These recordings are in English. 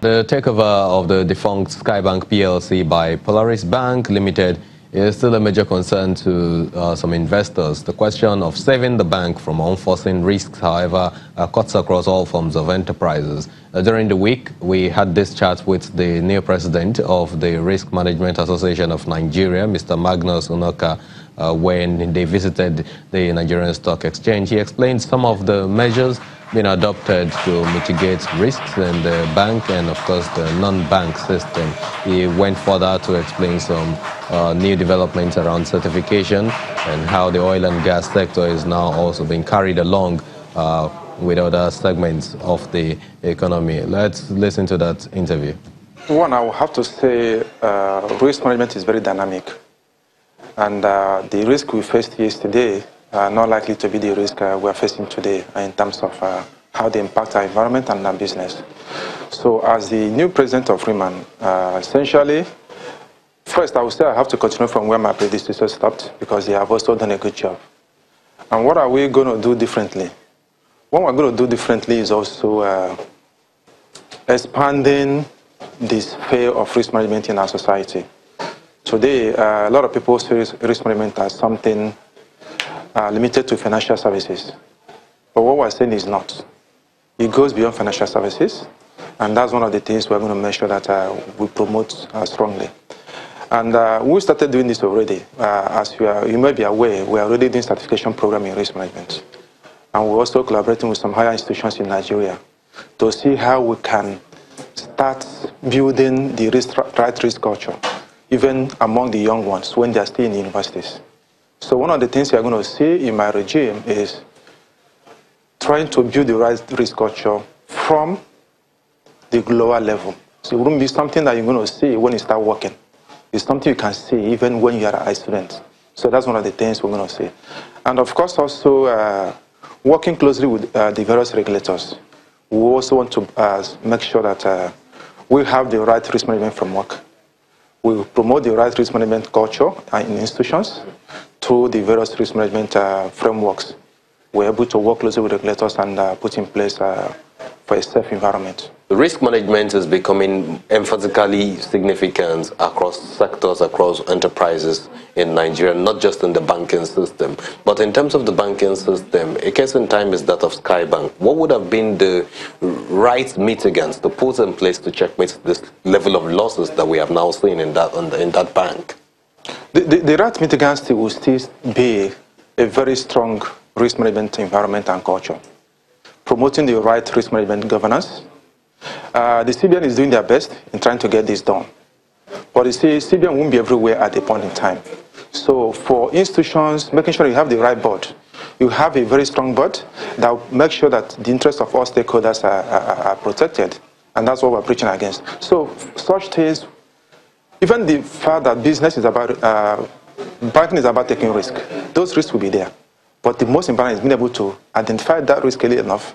The takeover of the defunct Skybank PLC by Polaris Bank Limited is still a major concern to some investors. The question of saving the bank from unforeseen risks, however, cuts across all forms of enterprises. During the week, we had this chat with the new president of the Risk Management Association of Nigeria, Mr. Magnus Unoka, when they visited the Nigerian Stock Exchange. He explained some of the measures being adopted to mitigate risks in the bank and, of course, the non-bank system. He went further to explain some new developments around certification and how the oil and gas sector is now also being carried along with other segments of the economy. Let's listen to that interview. One, I will have to say risk management is very dynamic. And the risk we faced yesterday are not likely to be the risk we are facing today in terms of how they impact our environment and our business. So as the new president of RIMAN, essentially, first I would say I have to continue from where my predecessors stopped because they have also done a good job. And what are we going to do differently? What we're going to do differently is also expanding this sphere of risk management in our society. Today, a lot of people see risk management as something limited to financial services. But what we're saying is not. It goes beyond financial services, and that's one of the things we're going to make sure that we promote strongly. And we started doing this already. As you may be aware, we are already doing certification program in risk management. And we're also collaborating with some higher institutions in Nigeria to see how we can start building the right risk culture, even among the young ones when they are still in the universities. So one of the things you're going to see in my regime is trying to build the right risk culture from the lower level. So it wouldn't be something that you're going to see when you start working. It's something you can see even when you are a student. So that's one of the things we're going to see. And of course also working closely with the various regulators. We also want to make sure that we have the right risk management framework. We promote the right risk management culture in institutions through the various risk management frameworks. We're able to work closely with regulators and put in place for a safe environment. The risk management is becoming emphatically significant across sectors, across enterprises in Nigeria, not just in the banking system. But in terms of the banking system, a case in time is that of Skybank. What would have been the right mitigants to put in place to checkmate this level of losses that we have now seen in that bank? The right mitigants will still be a very strong risk management environment and culture, promoting the right risk management governance. The CBN is doing their best in trying to get this done. But you see, CBN won't be everywhere at a point in time. So for institutions, making sure you have the right board. You have a very strong board that will make sure that the interests of all stakeholders are protected. And that's what we're preaching against. So such things, even the fact that business is about, banking is about taking risk, those risks will be there. But the most important is being able to identify that risk early enough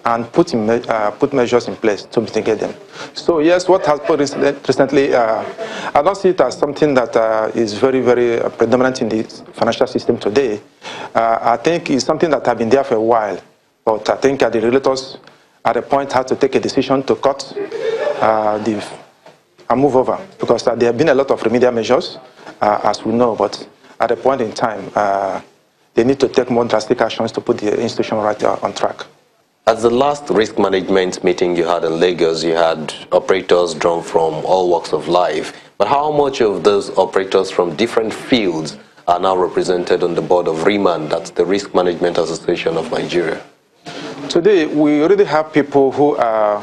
and put measures in place to mitigate them. So yes, what has happened recently, I don't see it as something that is very, very predominant in the financial system today. I think it's something that has been there for a while. But I think the regulators at a point had to take a decision to cut and move over, because there have been a lot of remedial measures, as we know, but at a point in time, they need to take more drastic actions to put the institution right on track. At the last risk management meeting you had in Lagos, you had operators drawn from all walks of life. But how much of those operators from different fields are now represented on the board of RIMAN, that's the Risk Management Association of Nigeria? Today, we already have people who are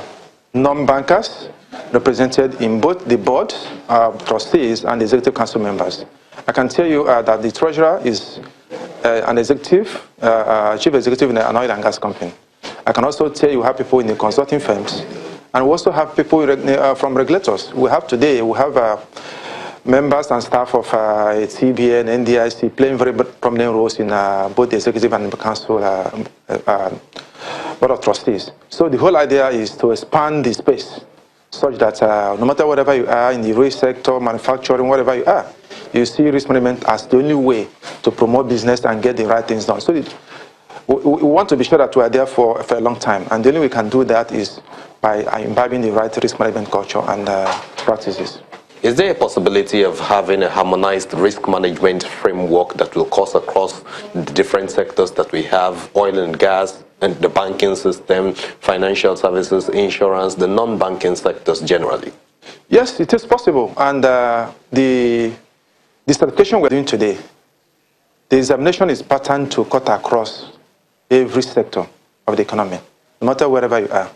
non-bankers represented in both the board, trustees, and executive council members. I can tell you that the treasurer is an executive, chief executive in an oil and gas company. I can also tell you we have people in the consulting firms, and we also have people from regulators. We have members and staff of CBN, NDIC playing very prominent roles in both the executive and the council board of trustees. So the whole idea is to expand the space such that no matter whatever you are in the risk sector, manufacturing, whatever you are, you see risk management as the only way to promote business and get the right things done. So we want to be sure that we are there for a long time. And the only way we can do that is by imbibing the right risk management culture and practices. Is there a possibility of having a harmonized risk management framework that will course across the different sectors that we have, oil and gas, and the banking system, financial services, insurance, the non-banking sectors generally? Yes, it is possible. And the certification we're doing today, the examination is patterned to cut across every sector of the economy, no matter wherever you are.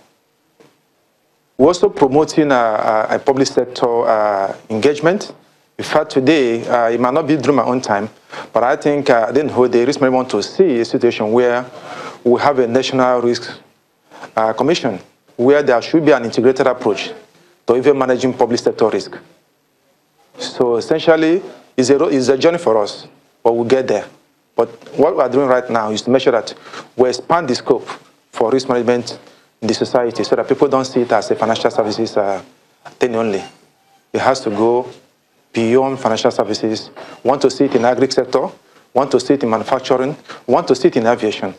We're also promoting a public sector engagement. In fact, today, it might not be during my own time, but I think then the risk management want to see a situation where we have a national risk commission, where there should be an integrated approach to even managing public sector risk. So essentially, it's a journey for us, but we'll get there. But what we're doing right now is to make sure that we expand the scope for risk management in the society so that people don't see it as a financial services thing only. It has to go beyond financial services. Want to see it in agri sector, want to see it in manufacturing, want to see it in aviation.